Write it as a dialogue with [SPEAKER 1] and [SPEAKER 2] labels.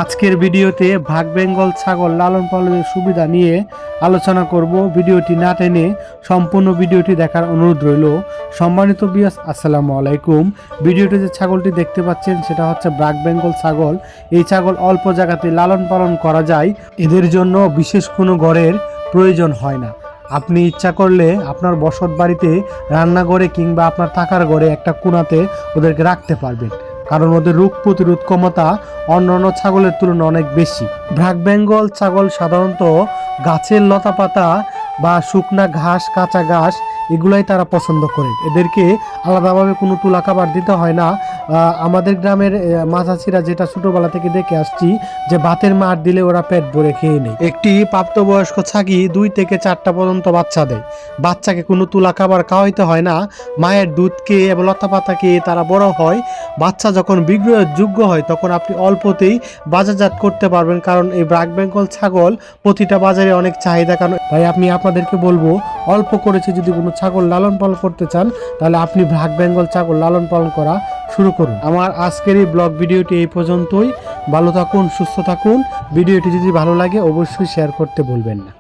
[SPEAKER 1] আজকের ভিডিওতে ভাগ বেঙ্গল ছাগল লালন পালনের সুবিধা নিয়ে আলোচনা করব। ভিডিওটি না টেনে সম্পূর্ণ ভিডিওটি দেখার অনুরোধ রইল। সম্মানিত ভিউয়ার্স, আসসালামু আলাইকুম। ভিডিওতে যে ছাগলটি দেখতে পাচ্ছেন সেটা হচ্ছে ব্ল্যাক বেঙ্গল ছাগল। এই ছাগল অল্প জায়গাতে লালন পালন করা যায়। এদের জন্য বিশেষ কোনো ঘরের প্রয়োজন হয় না। আপনি ইচ্ছা করলে আপনার বসত বাড়িতে রান্নাঘরে কিংবা আপনার থাকার ঘরে একটা কোণাতে ওদেরকে রাখতে পারবেন, কারণ ওদের রোগ প্রতিরোধ ক্ষমতা অন্যান্য ছাগলের তুলনায় অনেক বেশি। ব্ল্যাক বেঙ্গল ছাগল সাধারণত গাছের লতা পাতা বা শুকনা ঘাস, কাঁচা ঘাস এগুলাই তারা পছন্দ করে। এদেরকে আলাদাভাবে কোনো তুলা খাবার দিতে হয় না। আমাদের গ্রামের মাছাছিরা যেটা ছোটোবেলা থেকে দেখে আসছি যে ভাতের মার দিলে ওরা পেট ভরে খেয়ে নেয়। একটি প্রাপ্তবয়স্ক ছাগি 2 থেকে 4টা পর্যন্ত বাচ্চা দেয়। বাচ্চাকে কোনো তুলা খাবার খাওয়াইতে হয় না, মায়ের দুধ খেয়ে এবং লতা পাতা খেয়ে তারা বড় হয়। বাচ্চা যখন বিক্রয়ের যোগ্য হয় তখন আপনি অল্পতেই বাজারজাত করতে পারবেন, কারণ এই ব্ল্যাক বেঙ্গল ছাগল প্রতিটা বাজারে অনেক চাহিদা। কারণ তাই আমি আপনাদেরকে বলবো, অল্প করেছে যদি কোনো ছাগল লালন পালন করতে চান তাহলে আপনি ব্ল্যাক বেঙ্গল ছাগল লালন পালন করা শুরু করুন। আমার আজকের এই ব্লগ ভিডিওটি এই পর্যন্তই। ভালো থাকুন, সুস্থ থাকুন। ভিডিওটি যদি ভালো লাগে অবশ্যই শেয়ার করতে ভুলবেন না।